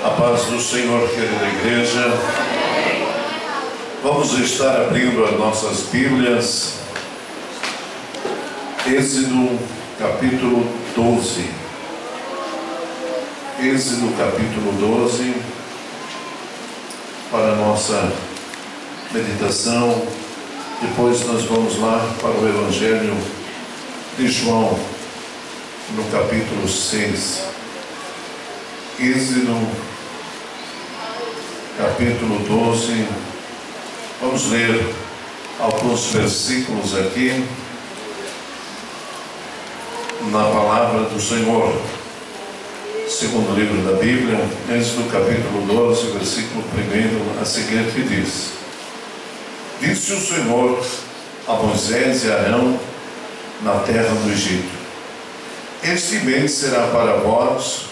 A paz do Senhor, querida igreja. Vamos estar abrindo as nossas Bíblias. Êxodo capítulo 12. Êxodo capítulo 12, para a nossa meditação. Depois nós vamos lá para o Evangelho de João, no capítulo 6. Êxodo capítulo 12. Vamos ler alguns versículos aqui na palavra do Senhor. Segundo livro da Bíblia, Êxodo capítulo 12, versículo 1 a seguir, que diz: Disse o Senhor a Moisés e a Arão na terra do Egito: Este mês será para vós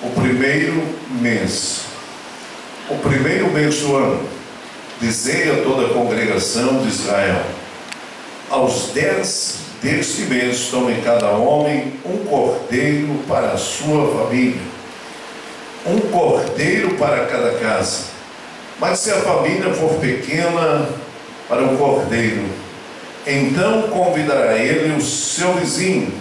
o primeiro mês do ano. Dizei a toda a congregação de Israel: aos 10 deste mês tome cada homem um cordeiro para a sua família, um cordeiro para cada casa. Mas se a família for pequena para o cordeiro, então convidará ele o seu vizinho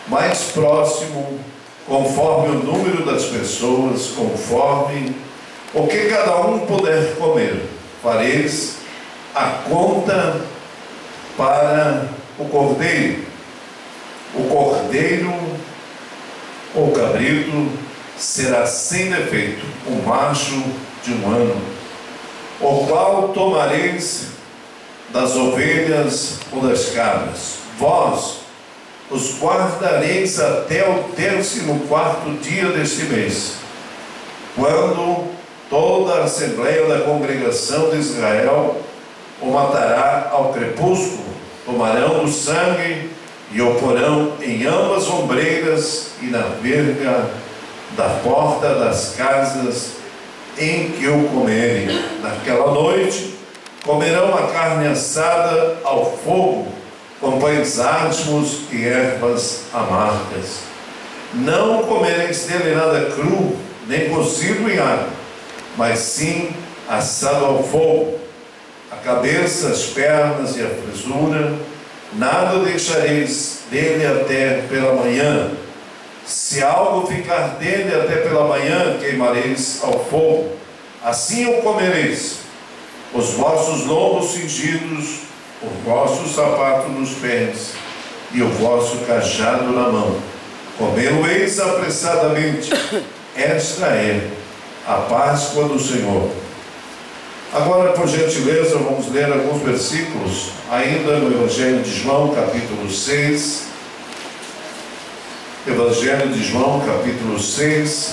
mais próximo, conforme o número das pessoas, conforme o que cada um puder comer. Fareis a conta para o cordeiro. O cordeiro ou cabrito será sem defeito, um macho de um ano, o qual tomareis das ovelhas ou das cabras. Vós os guardareis até o 14º dia deste mês, quando toda a assembleia da congregação de Israel o matará ao crepúsculo. Tomarão do sangue e o porão em ambas ombreiras e na verga da porta das casas em que o comerem. Naquela noite comerão a carne assada ao fogo, com pães asmos e ervas amargas. Não comereis dele nada cru, nem cozido em água, mas sim assado ao fogo. A cabeça, as pernas e a fresura, nada deixareis dele até pela manhã. Se algo ficar dele até pela manhã, queimareis ao fogo. Assim o comereis. Os vossos lombos cingidos, o vosso sapato nos pés e o vosso cajado na mão. Comê-lo-eis apressadamente. Esta é a Páscoa do Senhor. Agora, por gentileza, vamos ler alguns versículos, ainda no Evangelho de João, capítulo 6. Evangelho de João, capítulo 6,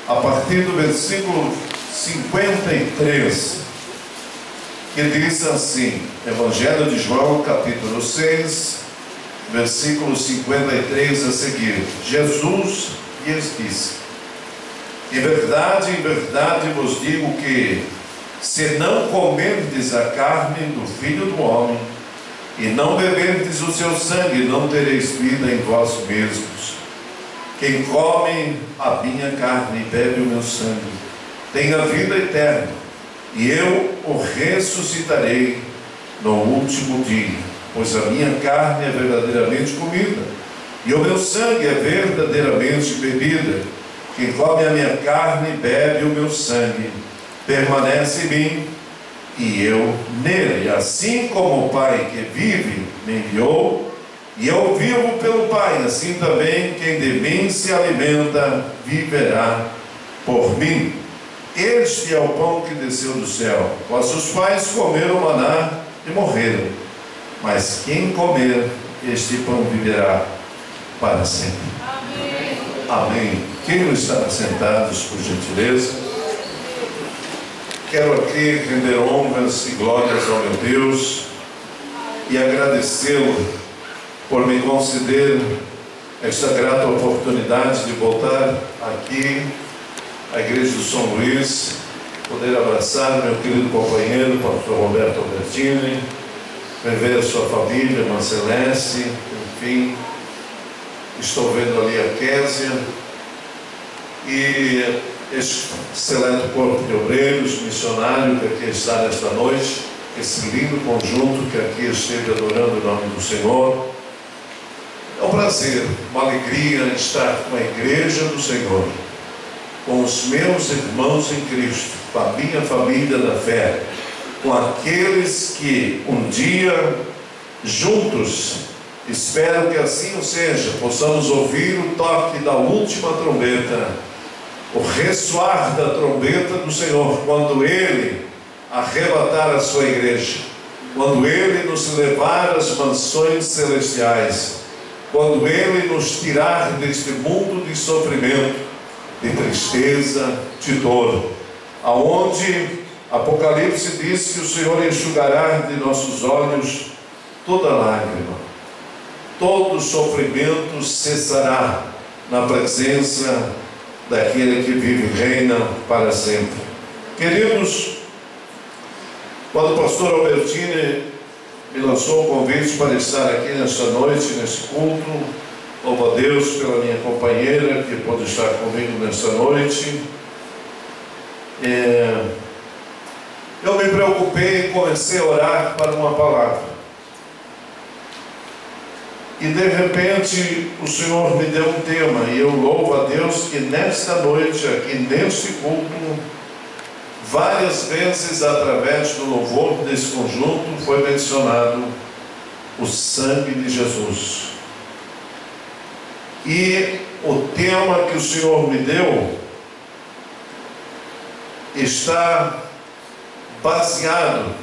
a partir do versículo 53, que diz assim, Evangelho de João, capítulo 6, versículo 53 a seguir. Jesus lhes disse: em verdade vos digo que, se não comerdes a carne do Filho do Homem, e não beberdes o seu sangue, não tereis vida em vós mesmos. Quem come a minha carne e bebe o meu sangue, tem a vida eterna, e eu o ressuscitarei no último dia. Pois a minha carne é verdadeiramente comida, e o meu sangue é verdadeiramente bebida. Quem come a minha carne e bebe o meu sangue, permanece em mim, e eu nele. Assim como o Pai que vive me enviou, e eu vivo pelo Pai, assim também quem de mim se alimenta viverá por mim. Este é o pão que desceu do céu. Vossos pais comeram maná e morreram, mas quem comer este pão viverá para sempre. Amém. Amém. Quem está sentados, por gentileza? Quero aqui render honras e glórias ao meu Deus e agradecê-lo por me conceder esta grata oportunidade de voltar aqui à Igreja do São Luís, poder abraçar meu querido companheiro, pastor Roberto Albertini, rever sua família, irmã Celeste, enfim, estou vendo ali a Késia, e este excelente corpo de obreiros, missionário que aqui está nesta noite, esse lindo conjunto que aqui esteve adorando o nome do Senhor. É um prazer, uma alegria estar com a igreja do Senhor, com os meus irmãos em Cristo, com a minha família da fé, com aqueles que um dia, juntos, espero que assim seja, possamos ouvir o toque da última trombeta, o ressoar da trombeta do Senhor, quando Ele arrebatar a sua igreja, quando Ele nos levar às mansões celestiais, quando Ele nos tirar deste mundo de sofrimento, de tristeza, de dor, aonde Apocalipse diz que o Senhor enxugará de nossos olhos toda lágrima, todo sofrimento cessará na presença daquele que vive e reina para sempre. Queridos, quando o pastor Albertini me lançou o convite para estar aqui nesta noite, nesse culto, louvo a Deus pela minha companheira que pode estar comigo nesta noite. Eu me preocupei e comecei a orar para uma palavra. E de repente o Senhor me deu um tema, e eu louvo a Deus que nesta noite, aqui neste culto, várias vezes através do louvor desse conjunto foi mencionado o sangue de Jesus. E o tema que o Senhor me deu está baseado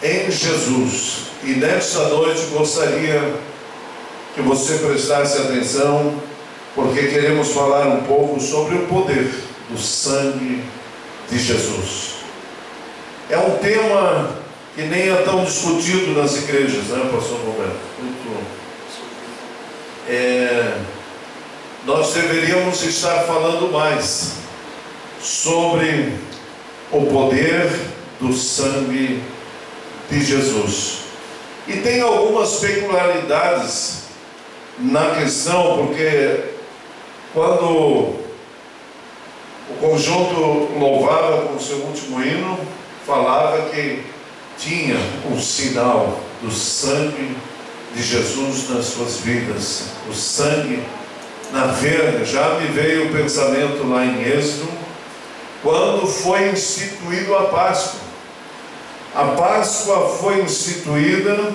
em Jesus. E nesta noite gostaria que você prestasse atenção, porque queremos falar um pouco sobre o poder do sangue de Jesus. É um tema que nem é tão discutido nas igrejas, né, pastor Roberto? Nós deveríamos estar falando mais sobre o poder do sangue de Jesus. E tem algumas peculiaridades na questão, porque quando o conjunto louvava com o seu último hino, falava que tinha um sinal do sangue de Jesus nas suas vidas, o sangue na verga. Já me veio o pensamento lá em Êxodo, quando foi instituído a Páscoa. A Páscoa foi instituída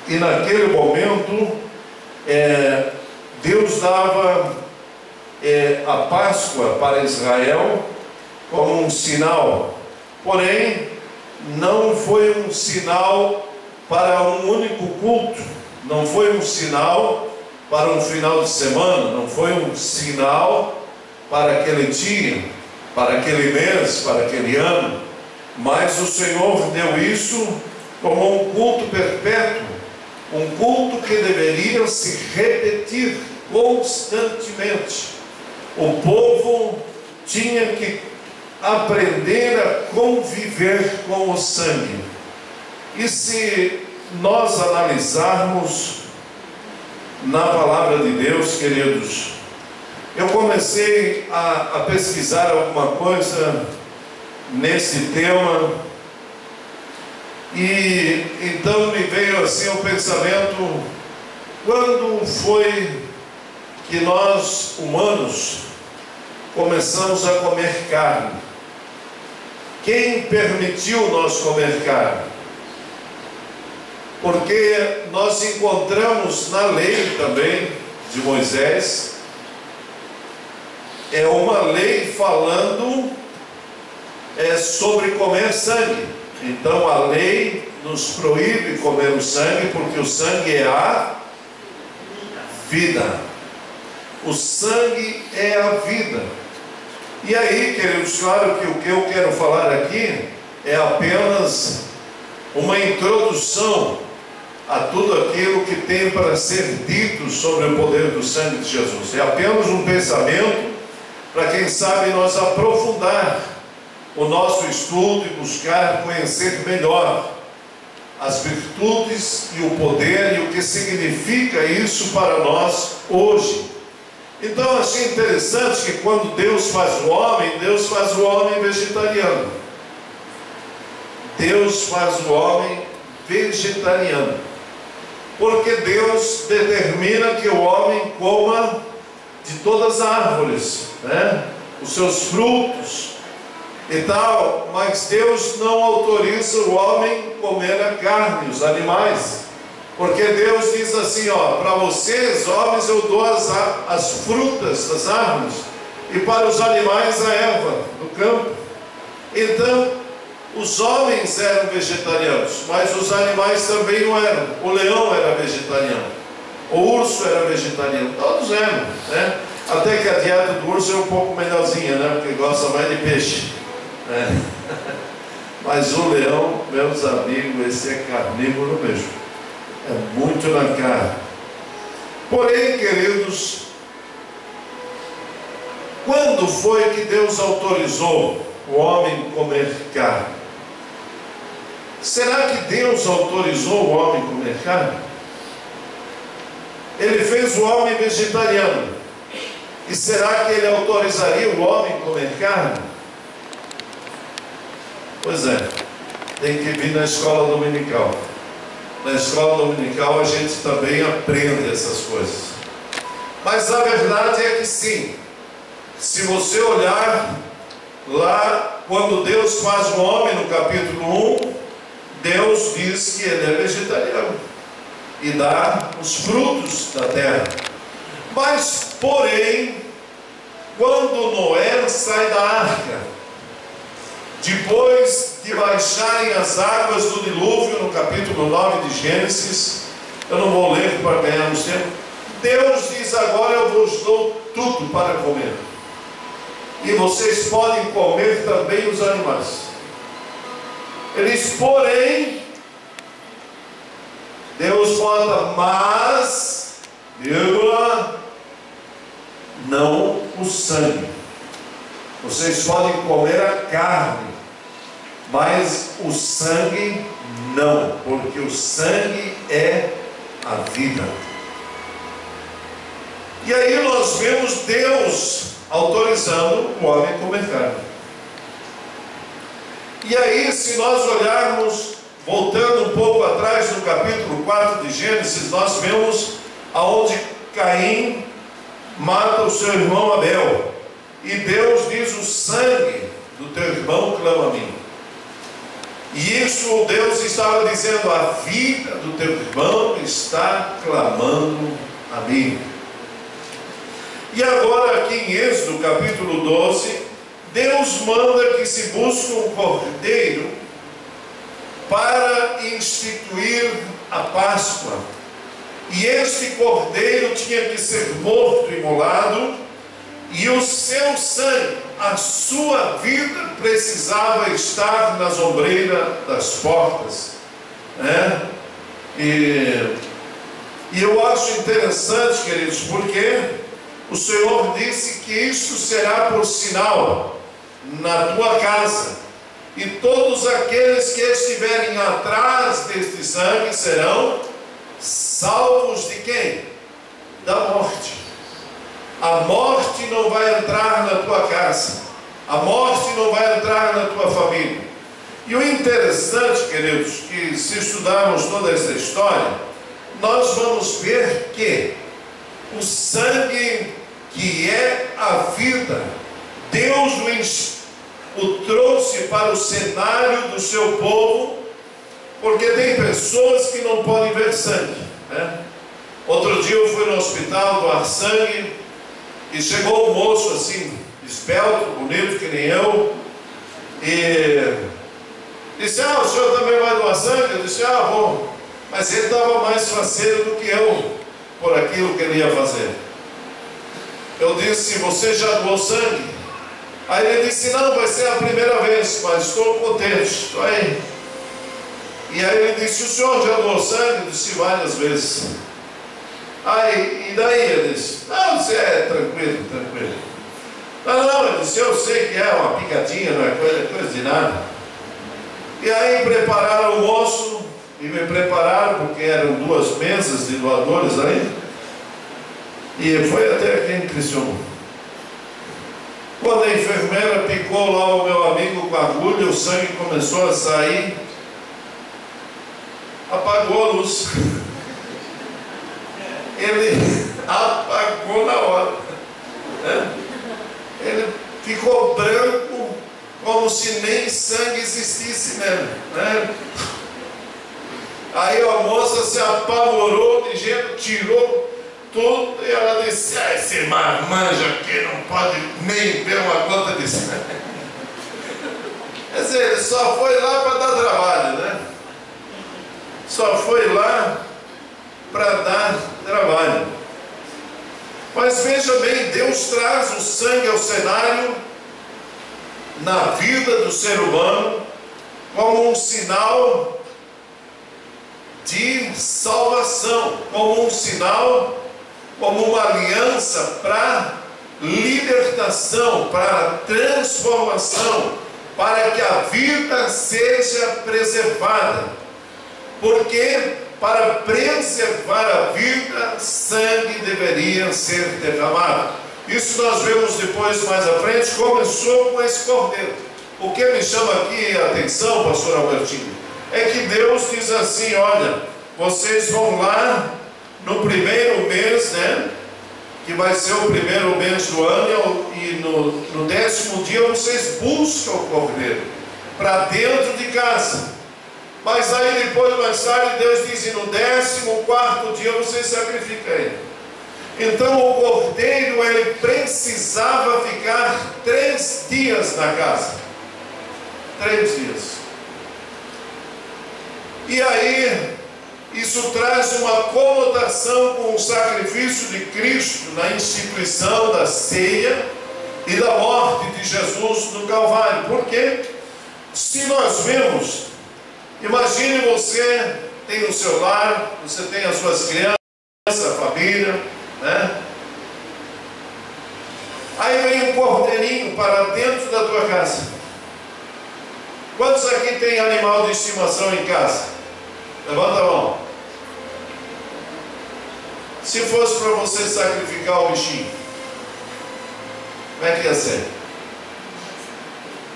e naquele momento Deus dava a Páscoa para Israel como um sinal, porém não foi um sinal para um único culto, não foi um sinal para um final de semana, não foi um sinal para aquele dia, para aquele mês, para aquele ano, mas o Senhor deu isso como um culto perpétuo, um culto que deveria se repetir constantemente. O povo tinha que aprender a conviver com o sangue. E se nós analisarmos na palavra de Deus, queridos, eu comecei a pesquisar alguma coisa nesse tema, e então me veio assim o pensamento: quando foi que nós, humanos, começamos a comer carne? Quem permitiu nós comer carne? Porque nós encontramos na lei também de Moisés, uma lei falando sobre comer sangue. Então a lei nos proíbe comer o sangue, porque o sangue é a vida. O sangue é a vida. E aí, queridos, claro que o que eu quero falar aqui é apenas uma introdução a tudo aquilo que tem para ser dito sobre o poder do sangue de Jesus. É apenas um pensamento para, quem sabe, nós aprofundar o nosso estudo e buscar conhecer melhor as virtudes e o poder e o que significa isso para nós hoje. Então achei interessante que quando Deus faz o homem vegetariano. Deus faz o homem vegetariano. Porque Deus determina que o homem coma de todas as árvores, né? Os seus frutos e tal, mas Deus não autoriza o homem comer a carne, os animais, porque Deus diz assim, ó, para vocês, homens, eu dou as frutas das árvores, e para os animais a erva do campo. Então, os homens eram vegetarianos, mas os animais também não eram. O leão era vegetariano, o urso era vegetariano, todos eram, né? Até que a dieta do urso é um pouco melhorzinha, né? Porque gosta mais de peixe, né? Mas o leão, meus amigos, esse é carnívoro mesmo, é muito na carne. Porém, queridos, quando foi que Deus autorizou o homem comer carne? Será que Deus autorizou o homem comer carne? Ele fez o homem vegetariano. E será que ele autorizaria o homem comer carne? Pois é, tem que vir na escola dominical. Na escola dominical a gente também aprende essas coisas. Mas a verdade é que sim. Se você olhar lá, quando Deus faz o homem no capítulo 1, Deus diz que ele é vegetariano e dá os frutos da terra. Mas, porém, quando Noé sai da arca, depois de baixarem as águas do dilúvio, no capítulo 9 de Gênesis, eu não vou ler para ganharmos tempo, Deus diz: agora eu vos dou tudo para comer, e vocês podem comer também os animais. Ele diz, porém, Deus bota, mas, vírgula, não o sangue. Vocês podem comer a carne, mas o sangue não, porque o sangue é a vida. E aí nós vemos Deus autorizando o homem a comer carne. E aí, se nós olharmos, voltando um pouco atrás, no capítulo 4 de Gênesis, nós vemos aonde Caim mata o seu irmão Abel. E Deus diz: o sangue do teu irmão clama a mim. E isso Deus estava dizendo: a vida do teu irmão está clamando a mim. E agora aqui em Êxodo capítulo 12, Deus manda que se busque um cordeiro para instituir a Páscoa. E este cordeiro tinha que ser morto, imolado, e o seu sangue, a sua vida, precisava estar nas ombreiras das portas, né? E eu acho interessante, queridos, porque o Senhor disse que isso será por sinal na tua casa, e todos aqueles que estiverem atrás deste sangue serão salvos de quem? Da morte. A morte não vai entrar na tua casa, a morte não vai entrar na tua família. E o interessante, queridos, que se estudarmos toda essa história, nós vamos ver que o sangue, que é a vida, Deus o trouxe para o cenário do seu povo, porque tem pessoas que não podem ver sangue, né? Outro dia eu fui no hospital doar sangue, e chegou um moço assim, esbelto, bonito, que nem eu, e disse: o senhor também vai doar sangue? Eu disse: vou. Mas ele estava mais faceiro do que eu, por aquilo que ele ia fazer. Eu disse: você já doou sangue? Aí ele disse: não, vai ser a primeira vez, mas estou contente, estou aí. E aí ele disse: o senhor já doou sangue? Eu disse: várias vezes. Aí, e daí? Ele disse: não, você é tranquilo, tranquilo. Não, ele disse: eu sei que é uma picadinha, não é coisa de nada. E aí prepararam o moço, e me prepararam, porque eram 2 mesas de doadores aí. E foi até aqui em Criciúma. Quando a enfermeira picou lá o meu amigo com a agulha, o sangue começou a sair, apagou a luz. Ele apagou na hora. Ele ficou branco, como se nem sangue existisse nele. Aí a moça se apavorou, de jeito, tirou tudo, e ela disse: esse marmanjo aqui não pode nem ver uma gota de sangue. Quer dizer, ele só foi lá para dar trabalho, né? Só foi lá para dar trabalho. Mas veja bem, Deus traz o sangue ao cenário na vida do ser humano como um sinal de salvação, como um sinal, como uma aliança para libertação, para transformação, para que a vida seja preservada. Porque para preservar a vida, sangue deveria ser derramado. Isso nós vemos depois, mais à frente, começou com esse cordeiro. O que me chama aqui a atenção, pastor Albertinho, é que Deus diz assim: olha, vocês vão lá no primeiro mês, né, que vai ser o primeiro mês do ano, e no 10º dia vocês buscam o cordeiro para dentro de casa. Mas aí depois, mais tarde, Deus diz: e no 14º dia vocês sacrificam ele. Então o cordeiro, ele precisava ficar 3 dias na casa. 3 dias. E aí, isso traz uma conotação com o sacrifício de Cristo na instituição da ceia e da morte de Jesus no Calvário. Porque, se nós vemos, imagine você tem o seu lar, você tem as suas crianças, a família, né? Aí vem um cordeirinho para dentro da tua casa. Quantos aqui tem animal de estimação em casa? Levanta a mão. Se fosse para você sacrificar o bichinho, como é que ia ser?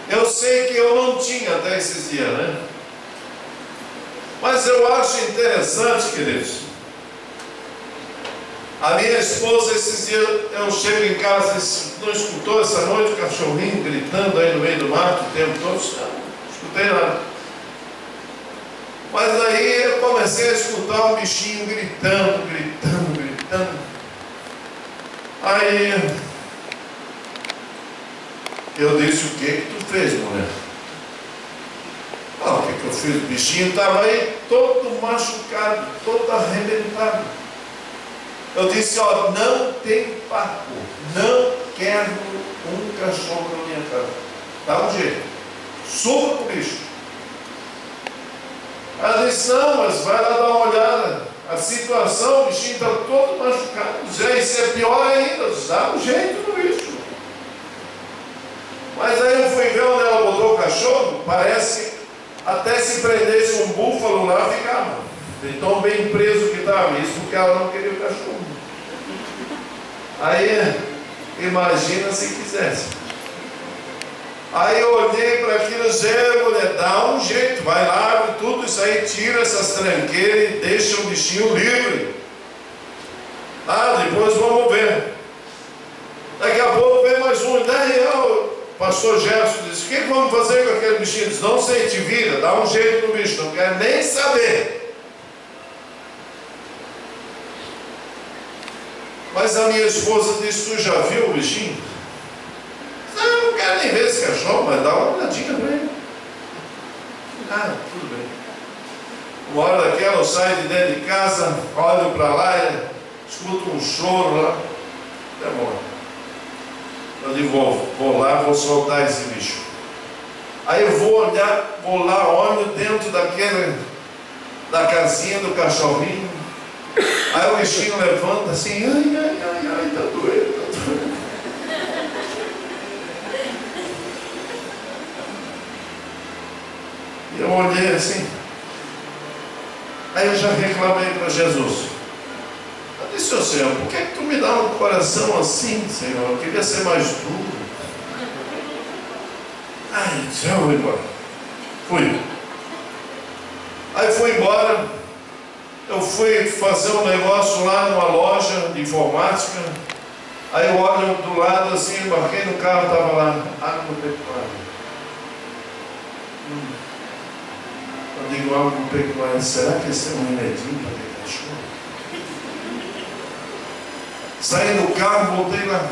Eu sei que eu não tinha até esses dias, né? Mas eu acho interessante, queridos. A minha esposa, esses dias, eu chego em casa, não escutou essa noite o cachorrinho gritando aí no meio do mato o tempo todo? Não escutei nada. Mas aí eu comecei a escutar um bichinho gritando. Aí eu disse: o que tu fez, mulher? O que eu fiz? O bichinho estava aí todo machucado, todo arrebentado. Eu disse: ó, não tem papo, não quero um cachorro na minha casa. Dá um jeito, suba com o bicho. Ela disse: não, mas vai lá dar uma olhada. A situação, o bichinho está todo machucado. Já isso é pior ainda, dá um jeito no bicho. Mas aí eu fui ver onde ela botou o cachorro, parece que até se prendesse um búfalo lá, ficava. De tão bem preso que estava, isso porque ela não queria o cachorro. Aí, imagina se quisesse. Aí eu olhei para aquilo e disse: mulher, dá um jeito, vai lá, abre tudo isso aí, tira essas tranqueiras e deixa o bichinho livre. Depois vamos ver. Daqui a pouco vem mais um. Daí o pastor Gerson disse: o que vamos fazer com aquele bichinho? Diz: não sei, te vira, dá um jeito no bicho, não quero nem saber. Mas a minha esposa disse: tu já viu o bichinho? Não quero nem ver esse cachorro, mas dá uma olhadinha para ele. Tudo bem. Uma hora daquela eu saio de dentro de casa, olho para lá, escuto um choro lá. Demora. Eu digo: vou lá, vou soltar esse bicho. Aí eu vou olhar, vou lá, olho dentro da casinha do cachorrinho. Aí o bichinho levanta assim: ai, tá doendo, tá doendo. E eu olhei assim. Aí eu já reclamei para Jesus. Eu disse: disse: Senhor, por que tu me dá um coração assim, Senhor? Eu queria ser mais duro. Ai, já vou embora. Fui. Aí fui embora. Eu fui fazer um negócio lá numa loja de informática. Aí eu olho do lado assim, embarquei no carro, estava lá, agropecuária. Eu digo, agropecuária, será que esse é um remedinho para ter cachorro? Saí do carro, voltei lá.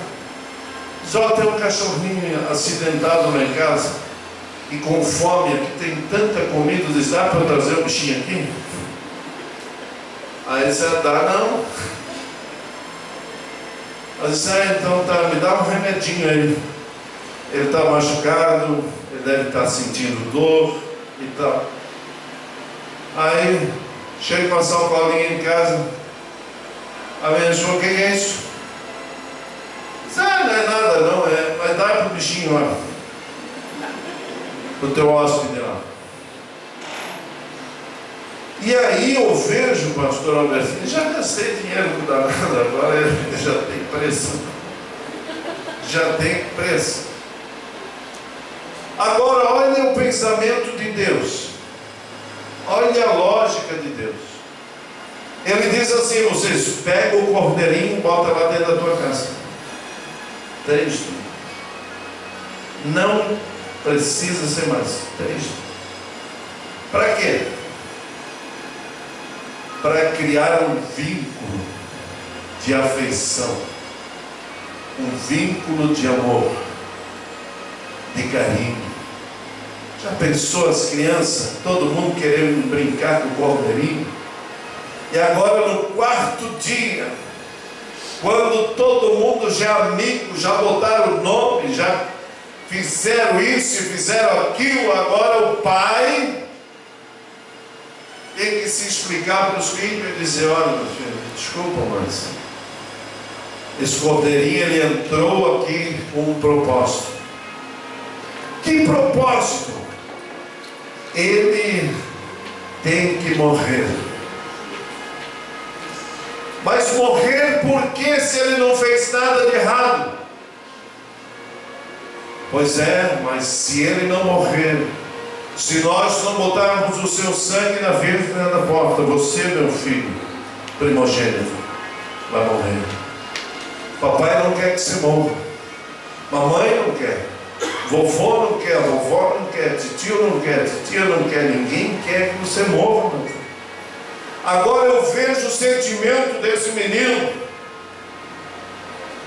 Só tem um cachorrinho acidentado lá em casa e com fome, aqui tem tanta comida, diz: dá para eu trazer o bichinho aqui? Aí disse: dá não. Aí disse: então tá, me dá um remedinho aí. Ele está machucado, ele deve estar sentindo dor e tal. Aí chego com a sacolinha em casa. A minha falou: o que é isso? Disse: não é nada não, vai dar para o bichinho lá, para o teu hóspede lá. E aí eu vejo, pastor Albertinho, já gastei dinheiro com danado, agora já tem preço. Já tem preço. Agora olha o pensamento de Deus. Olha a lógica de Deus. Ele diz assim: vocês pegam o cordeirinho e botam lá dentro da tua casa. 3 dias. Não precisa ser mais. 3 dias. Para quê? Para criar um vínculo de afeição, um vínculo de amor, de carinho. Já pensou as crianças, todo mundo querendo brincar com o cordeirinho? E agora no 4º dia, quando todo mundo já é amigo, já botaram o nome, já fizeram isso e fizeram aquilo, agora o pai tem que se explicar para os filhos e dizer: olha, meu filho, desculpa, mas esse cordeirinho, ele entrou aqui com um propósito. Que propósito? Ele tem que morrer. Mas morrer por quê, se ele não fez nada de errado? Pois é, mas se ele não morrer, se nós não botarmos o seu sangue na vitrine da porta, você, meu filho primogênito, vai morrer. Papai não quer que você morra. Mamãe não quer. Vovô não quer. Vovó não quer. Titio não quer. Titia não quer. Ninguém quer que você morra, meu filho. Agora eu vejo o sentimento desse menino.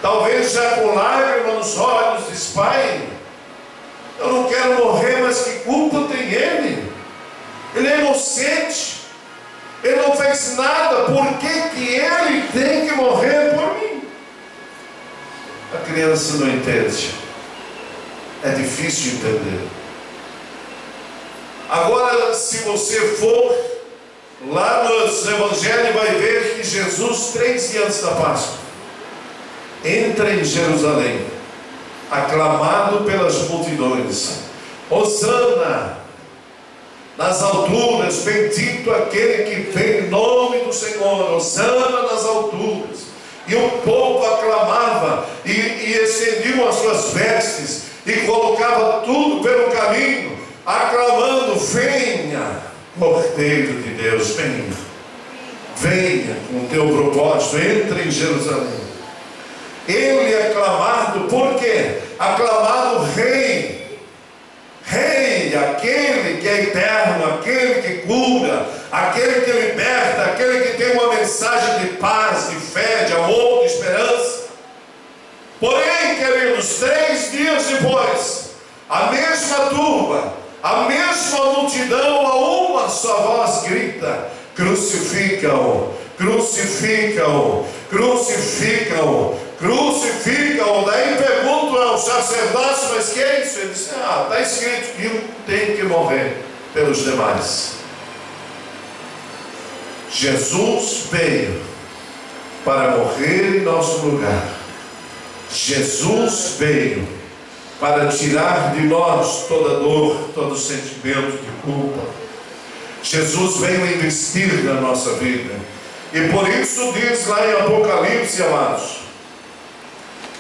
Talvez já com lágrimas nos olhos, diz: pai, eu não quero morrer, mas que culpa tem ele? Ele é inocente, ele não fez nada, por que ele tem que morrer por mim? A criança não entende, é difícil entender. Agora, se você for lá nos evangelhos, vai ver que Jesus, 3 dias antes da Páscoa, entra em Jerusalém, aclamado pelas multidões: Hosana nas alturas, bendito aquele que vem em nome do Senhor, Hosana nas alturas. E o povo aclamava e estendiam as suas vestes e colocava tudo pelo caminho, aclamando: venha, Cordeiro de Deus, venha, venha com o teu propósito, entre em Jerusalém. Ele é aclamado, por quê? Aclamado Rei, Rei, aquele que é eterno, aquele que cura, aquele que liberta, aquele que tem uma mensagem de paz, de fé, de amor, de esperança. Porém, queridos, 3 dias depois, a mesma turba, a mesma multidão, a uma só voz grita: crucifica-o, crucifica-o, crucifica-o, crucifica-o. Daí perguntam ao sacerdote: mas que é isso? Ele diz: está escrito que um tem que morrer pelos demais. Jesus veio para morrer em nosso lugar. Jesus veio para tirar de nós toda dor, todo sentimento de culpa. Jesus veio investir na nossa vida. E por isso diz lá em Apocalipse, amados,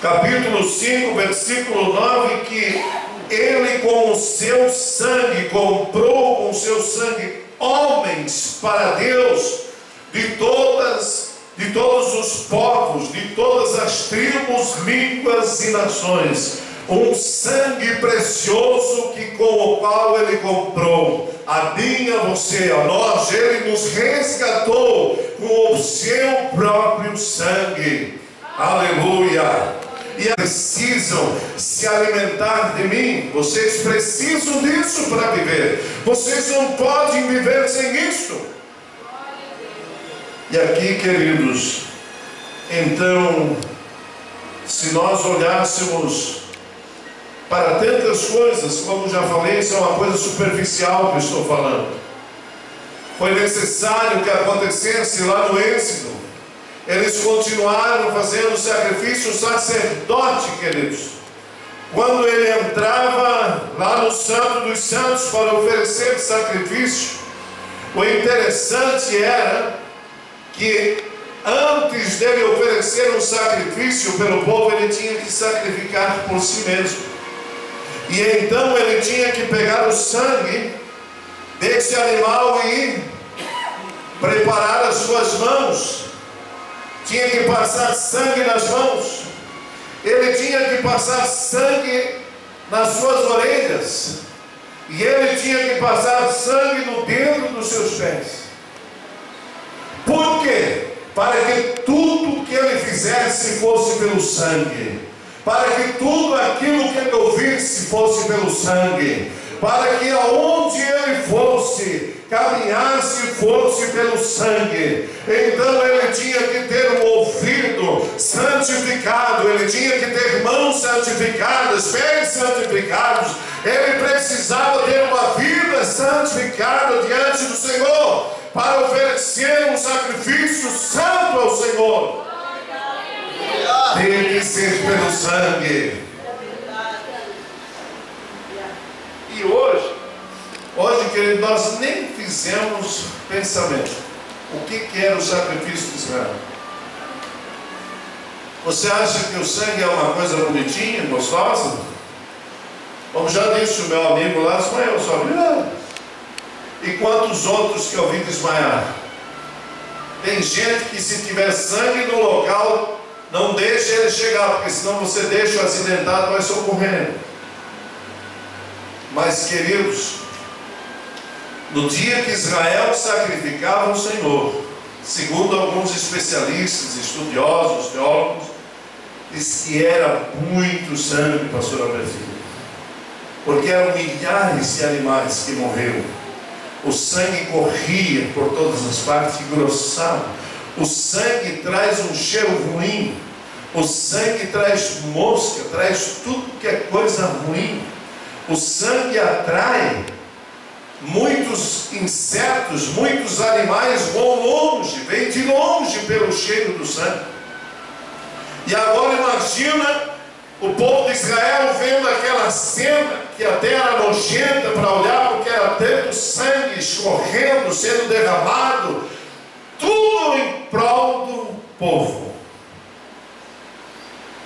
capítulo 5, versículo 9, que Ele com o seu sangue comprou com o seu sangue homens para Deus de todos os povos, de todas as tribos, línguas e nações. Um sangue precioso com o qual Ele comprou a mim, a você, a nós. Ele nos resgatou com o seu próprio sangue. Aleluia! E precisam se alimentar de mim. Vocês precisam disso para viver. Vocês não podem viver sem isso. E aqui, queridos, então, se nós olhássemos para tantas coisas, como já falei, isso é uma coisa superficial que eu estou falando. Foi necessário que acontecesse lá no Êxodo. Eles continuaram fazendo sacrifício. O sacerdote, queridos, quando ele entrava lá no Santo dos Santos para oferecer sacrifício, o interessante era que antes dele oferecer um sacrifício pelo povo, ele tinha que sacrificar por si mesmo. E então ele tinha que pegar o sangue desse animal e preparar as suas mãos. Tinha que passar sangue nas mãos. Ele tinha que passar sangue nas suas orelhas. E ele tinha que passar sangue no dedo dos seus pés. Por quê? Para que tudo que ele fizesse fosse pelo sangue. Para que tudo aquilo que ele ouvisse fosse pelo sangue. Para que aonde ele fosse, caminhasse, fosse pelo sangue. Então ele tinha que ter um ouvido santificado, ele tinha que ter mãos santificadas, pés santificados. Ele precisava ter uma vida santificada diante do Senhor, para oferecer um sacrifício santo ao Senhor. Tem que ser pelo sangue. E hoje, querido, nós nem fizemos pensamento. O que era o sacrifício de Israel? Você acha que o sangue é uma coisa bonitinha, gostosa? Como já disse o meu amigo lá, desmaiou só. E quantos outros que eu vi desmaiar? Tem gente que, se tiver sangue no local, não deixa ele chegar, porque senão você deixa o acidentado, vai socorrendo. Mas, queridos, no dia que Israel sacrificava o Senhor, segundo alguns especialistas, estudiosos, teólogos, diz que era muito sangue, pastor Albertino, porque eram milhares de animais que morreram. O sangue corria por todas as partes e engrossava. O sangue traz um cheiro ruim. O sangue traz mosca, traz tudo que é coisa ruim. O sangue atrai muitos insetos, muitos animais vão longe, vêm de longe pelo cheiro do sangue. E agora imagina o povo de Israel vendo aquela cena, que até era nojenta para olhar, porque era tanto sangue escorrendo, sendo derramado, tudo em prol do povo.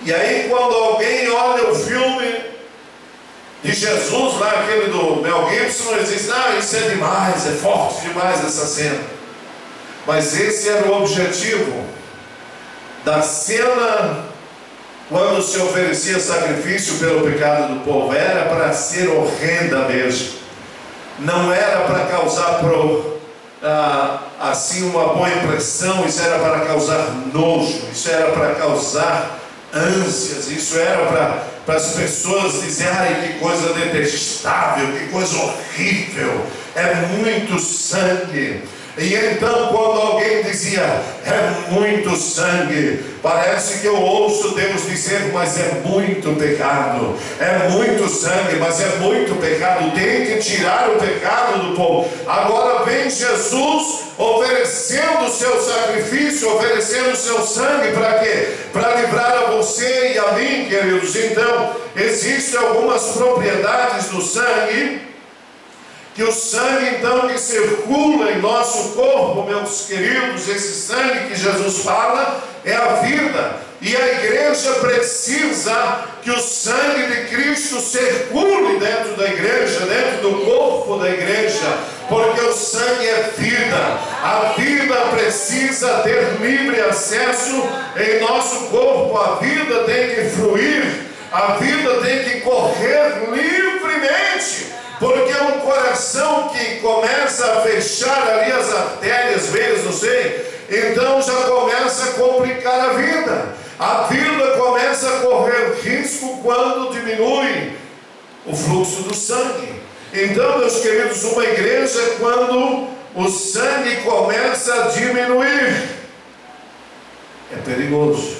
E aí, quando alguém olha o filme de Jesus, lá aquele do Mel Gibson, eles dizem: ah, isso é demais, é forte demais essa cena. Mas esse era o objetivo da cena quando se oferecia sacrifício pelo pecado do povo. Era para ser horrenda mesmo. Não era para causar assim uma boa impressão. Isso era para causar nojo. Isso era para causar ânsias. Isso era para as pessoas dizerem: ai, que coisa detestável, que coisa horrível, é muito sangue. E então, quando alguém dizia: é muito sangue, parece que eu ouço Deus dizer: mas é muito pecado. É muito sangue, mas é muito pecado. Tem que tirar o pecado do povo. Agora vem Jesus oferecendo o seu sacrifício, oferecendo o seu sangue para quê? Para livrar a você e a mim, queridos. Então, existem algumas propriedades do sangue Que o sangue então que circula em nosso corpo, meus queridos, esse sangue que Jesus fala é a vida. E a igreja precisa que o sangue de Cristo circule dentro da igreja, dentro do corpo da igreja, porque o sangue é vida. A vida precisa ter livre acesso em nosso corpo. A vida tem que fluir, a vida tem que correr livremente. Porque um coração que começa a fechar ali as artérias, veias, não sei, então já começa a complicar a vida. A vida começa a correr risco quando diminui o fluxo do sangue. Então, meus queridos, uma igreja, quando o sangue começa a diminuir, é perigoso.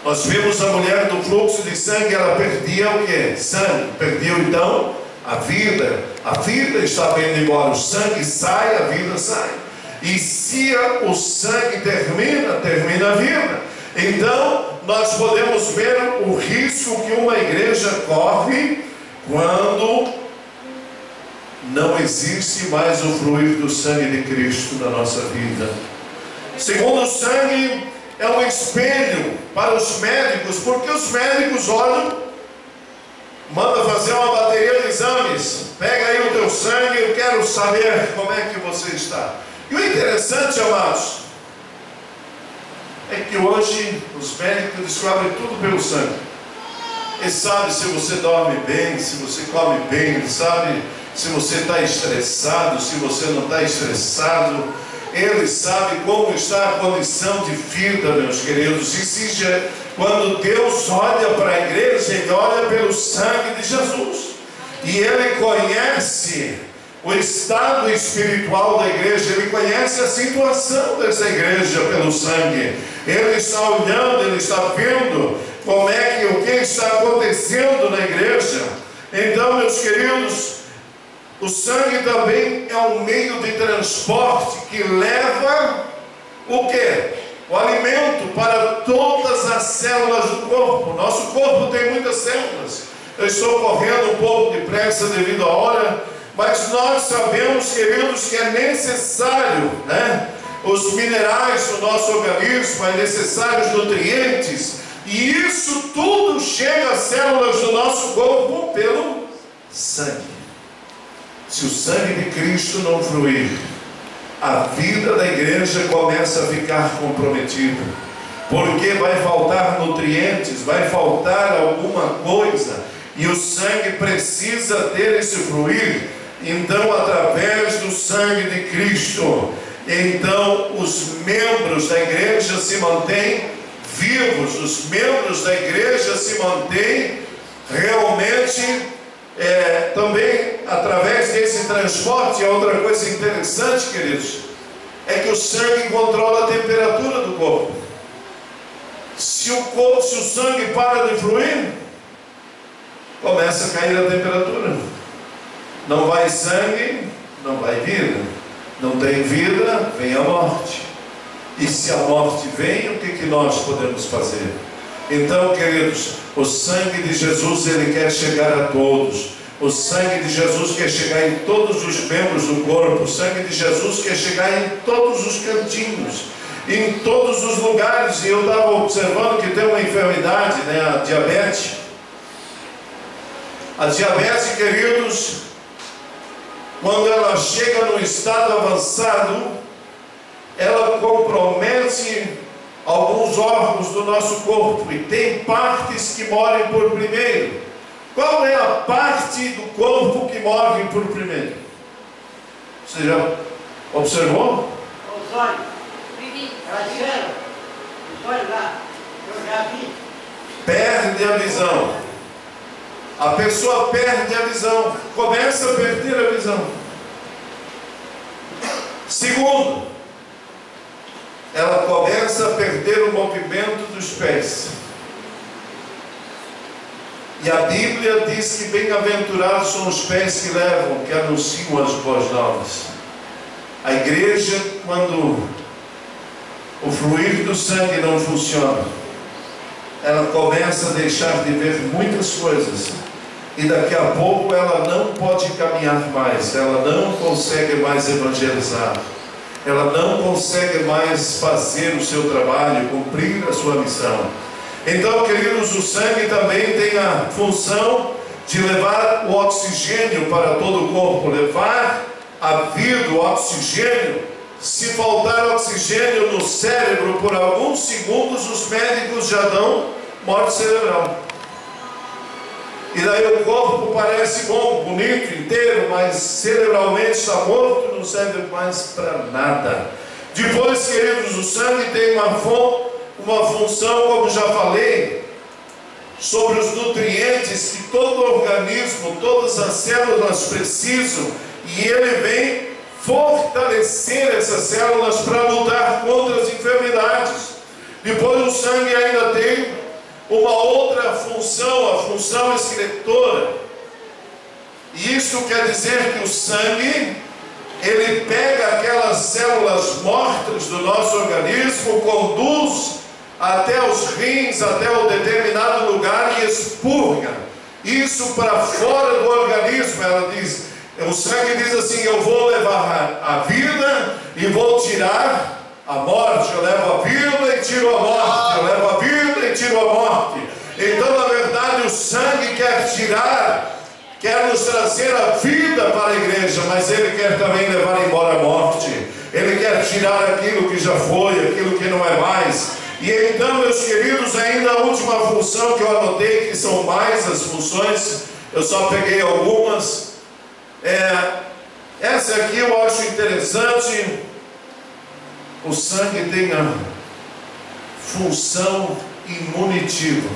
Nós vimos a mulher do fluxo de sangue, ela perdia o quê? Sangue. Perdia então a vida. A vida estava indo embora. O sangue sai, a vida sai. E se o sangue termina a vida. Então, nós podemos ver o risco que uma igreja corre quando não existe mais o fluir do sangue de Cristo na nossa vida. Segundo, o sangue é um espelho para os médicos, porque os médicos olham, manda fazer uma bateria de exames, pega aí o teu sangue, eu quero saber como é que você está. E o interessante, amados, é que hoje os médicos descobrem tudo pelo sangue. Eles sabem se você dorme bem, se você come bem, eles sabem se você está estressado, se você não está estressado. Eles sabem como está a condição de vida, meus queridos. E quando Deus olha para a igreja, Ele olha pelo sangue de Jesus. E Ele conhece o estado espiritual da igreja, Ele conhece a situação dessa igreja pelo sangue. Ele está olhando, Ele está vendo o que está acontecendo na igreja. Então, meus queridos, o sangue também é um meio de transporte que leva o quê? O alimento para todas as células do corpo. Nosso corpo tem muitas células. Eu estou correndo um pouco depressa devido à hora, mas nós sabemos, queridos, que é necessário, né? Os minerais do nosso organismo, é necessário os nutrientes, e isso tudo chega às células do nosso corpo pelo sangue. Se o sangue de Cristo não fluir, a vida da igreja começa a ficar comprometida, porque vai faltar nutrientes, vai faltar alguma coisa, e o sangue precisa ter esse fluir. Então, através do sangue de Cristo, então os membros da igreja se mantêm vivos, os membros da igreja se mantêm realmente também através desse transporte. A outra coisa interessante, queridos, é que o sangue controla a temperatura do corpo. Se o sangue para de fluir, começa a cair a temperatura. Não vai sangue, não vai vida. Não tem vida, vem a morte. E se a morte vem, o que nós podemos fazer? Então, queridos, o sangue de Jesus, ele quer chegar a todos. O sangue de Jesus quer chegar em todos os membros do corpo. O sangue de Jesus quer chegar em todos os cantinhos, em todos os lugares. E eu estava observando que tem uma enfermidade, né, a diabetes. A diabetes, queridos, quando ela chega no estado avançado, ela compromete alguns órgãos do nosso corpo, e tem partes que morrem por primeiro. Qual é a parte do corpo que morre por primeiro? Você já observou? Os olhos. Os olhos lá. Eu já vi. Perde a visão. A pessoa perde a visão, começa a perder a visão. Segundo, ela começa a perder o movimento dos pés. E a Bíblia diz que bem-aventurados são os pés que levam, que anunciam as boas novas. A igreja, quando o fluir do sangue não funciona, ela começa a deixar de ver muitas coisas. e daqui a pouco ela não pode caminhar mais, ela não consegue mais evangelizar, ela não consegue mais fazer o seu trabalho, cumprir a sua missão. Então, queridos, o sangue também tem a função de levar o oxigênio para todo o corpo, levar a vida, o oxigênio. Se faltar oxigênio no cérebro por alguns segundos, os médicos já dão morte cerebral. E daí o corpo parece bom, bonito, inteiro, mas cerebralmente está morto, não serve mais para nada. Depois, queridos, o sangue tem uma função, como já falei, sobre os nutrientes que todo organismo, todas as células precisam, e ele vem fortalecer essas células para lutar contra as enfermidades. Depois o sangue ainda tem uma outra função, a função excretora. E isso quer dizer que o sangue, ele pega aquelas células mortas do nosso organismo, conduz até os rins, até um determinado lugar e expurga isso para fora do organismo. Ela diz, o sangue diz assim: eu vou levar a vida e vou tirar a morte. Eu levo a vida e tiro a morte, eu levo a vida e tiro a morte. Então, na verdade, o sangue quer nos trazer a vida para a igreja, mas ele quer também levar embora a morte. Ele quer tirar aquilo que já foi, aquilo que não é mais. E então, meus queridos, ainda a última função que eu anotei, que são mais as funções, eu só peguei algumas. Essa aqui eu acho interessante. O sangue tem a função imunitiva.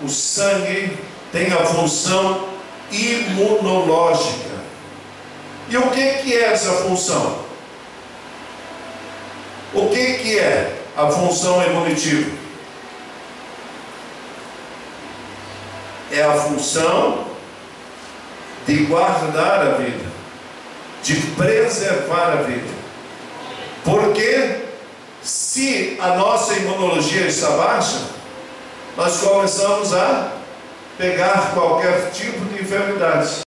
O sangue tem a função imunológica. E o que é essa função? O que é a função imunitiva? É a função de guardar a vida, de preservar a vida. Porque se a nossa imunologia está baixa, nós começamos a pegar qualquer tipo de enfermidade.